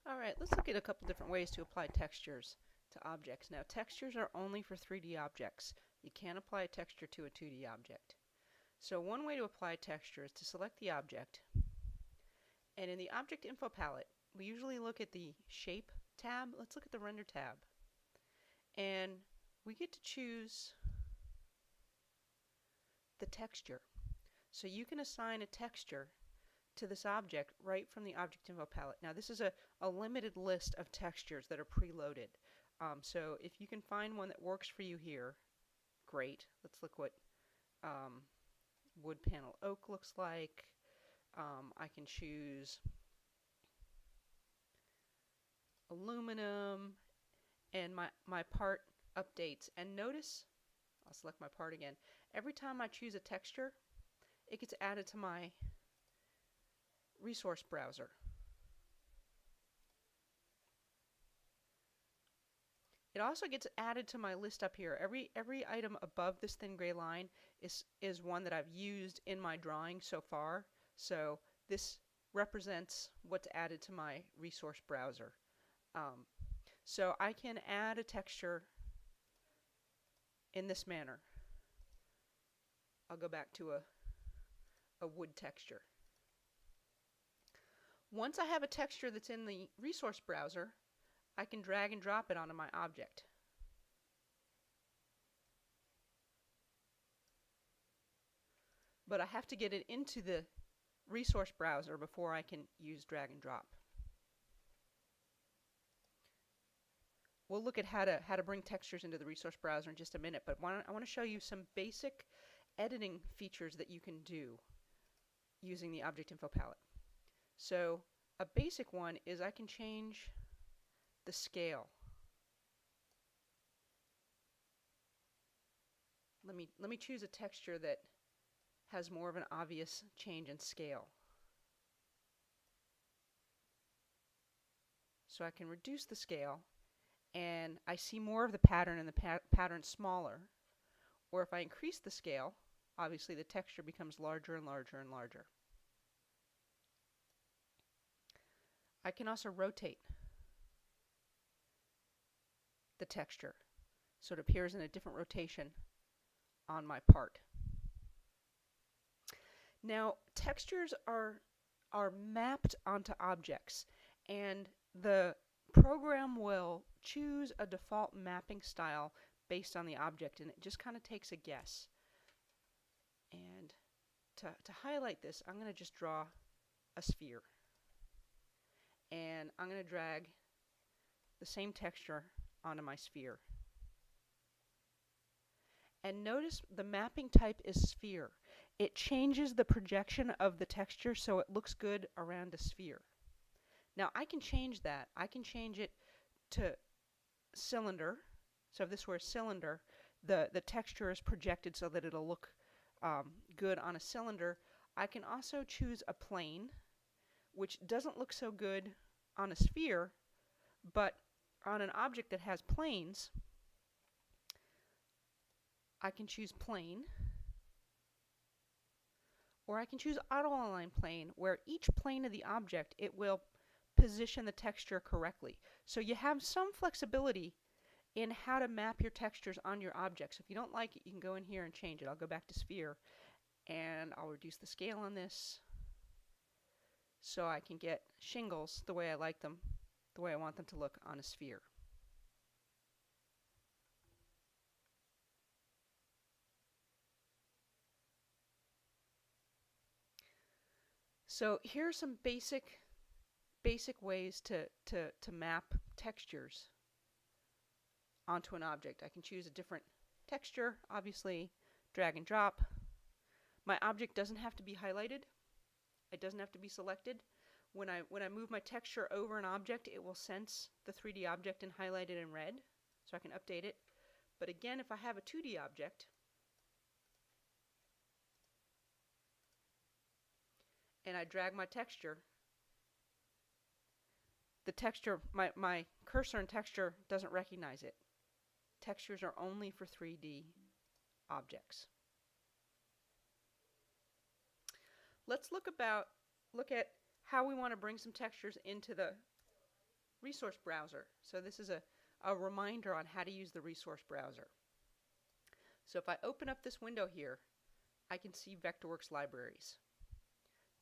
Alright, let's look at a couple different ways to apply textures to objects. Now, textures are only for 3D objects. You can't apply a texture to a 2D object. So one way to apply texture is to select the object, and in the Object Info palette, we usually look at the Shape tab. Let's look at the Render tab. And we get to choose the texture. So you can assign a texture to this object right from the Object Info palette. Now this is a limited list of textures that are preloaded. So if you can find one that works for you here, great. Let's look what wood panel oak looks like. I can choose aluminum, and my part updates. And notice, I'll select my part again. Every time I choose a texture, it gets added to my resource browser. It also gets added to my list up here. Every item above this thin gray line is one that I've used in my drawing so far. So this represents what's added to my resource browser. So I can add a texture in this manner. I'll go back to a wood texture. Once I have a texture that's in the resource browser, I can drag and drop it onto my object. But I have to get it into the resource browser before I can use drag and drop. We'll look at how to bring textures into the resource browser in just a minute, but I want to show you some basic editing features that you can do using the Object Info palette. So a basic one is I can change the scale. Let me choose a texture that has more of an obvious change in scale. So I can reduce the scale, and I see more of the pattern and the pattern smaller. Or if I increase the scale, obviously the texture becomes larger and larger and larger. I can also rotate the texture so it appears in a different rotation on my part. Now, textures are mapped onto objects, and the program will choose a default mapping style based on the object, and it just kind of takes a guess. And to highlight this, I'm going to just draw a sphere. And I'm going to drag the same texture onto my sphere. And notice the mapping type is sphere. It changes the projection of the texture so it looks good around a sphere. Now I can change that. I can change it to cylinder. So if this were a cylinder, the texture is projected so that it'll look good on a cylinder. I can also choose a plane, which doesn't look so good on a sphere, but on an object that has planes, I can choose plane, or I can choose auto-align plane, where each plane of the object, it will position the texture correctly. So you have some flexibility in how to map your textures on your objects. If you don't like it, you can go in here and change it. I'll go back to sphere, and I'll reduce the scale on this so I can get shingles the way I like them, the way I want them to look on a sphere. So here are some basic ways to map textures onto an object. I can choose a different texture, obviously, drag and drop. My object doesn't have to be highlighted. It doesn't have to be selected. When I move my texture over an object, it will sense the 3D object and highlight it in red, so I can update it. But again, if I have a 2D object, and I drag my texture, the texture, my cursor and texture doesn't recognize it. Textures are only for 3D objects. Let's look at how we want to bring some textures into the resource browser. So this is a reminder on how to use the resource browser. So if I open up this window here, I can see Vectorworks libraries.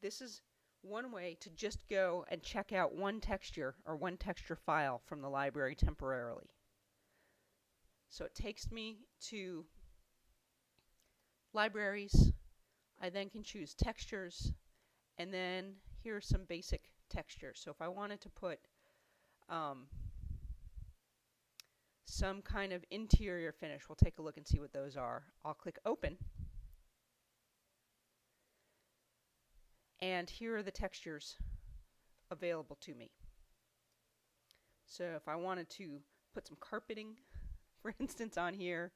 This is one way to just go and check out one texture or one texture file from the library temporarily. So it takes me to libraries. I then can choose textures, and then here are some basic textures. So if I wanted to put some kind of interior finish, we'll take a look and see what those are. I'll click open, and here are the textures available to me. So if I wanted to put some carpeting, for instance, on here,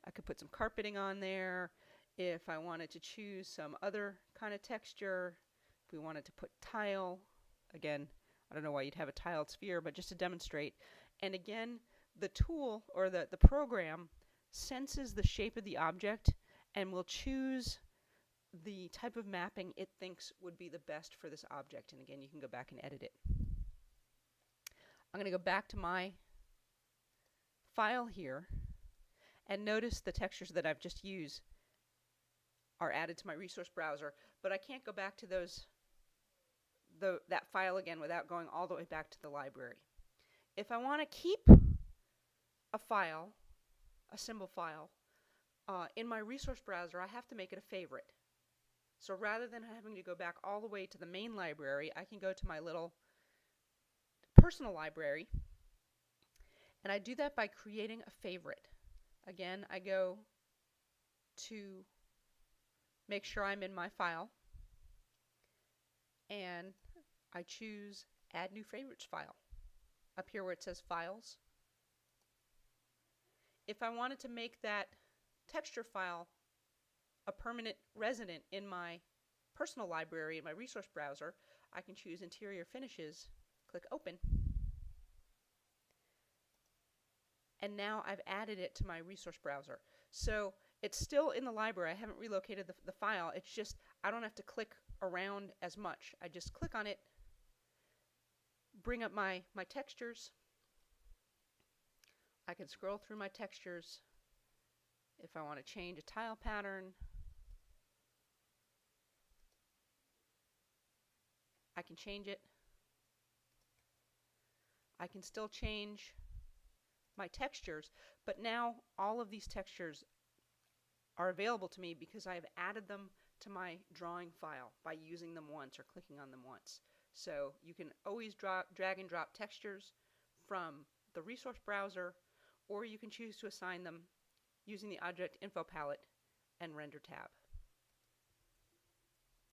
I could put some carpeting on there. If I wanted to choose some other kind of texture, if we wanted to put tile, again, I don't know why you'd have a tiled sphere, but just to demonstrate. And again, the tool or the program senses the shape of the object and will choose the type of mapping it thinks would be the best for this object. And again, you can go back and edit it. I'm going to go back to my file here and notice the textures that I've just used are added to my resource browser, but I can't go back to that file again without going all the way back to the library. If I want to keep a file, a symbol file, in my resource browser, I have to make it a favorite. So rather than having to go back all the way to the main library, I can go to my little personal library, and I do that by creating a favorite. Again, I go to make sure I'm in my file, and I choose Add New Favorites File up here where it says Files. If I wanted to make that texture file a permanent resident in my personal library in my resource browser, I can choose Interior Finishes, click Open, and now I've added it to my resource browser. So it's still in the library. I haven't relocated the file. It's just I don't have to click around as much. I just click on it, bring up my textures. I can scroll through my textures. If I want to change a tile pattern, I can change it. I can still change my textures, but now all of these textures are available to me because I've added them to my drawing file by using them once or clicking on them once. So you can always drag and drop textures from the resource browser, or you can choose to assign them using the Object Info Palette and Render tab.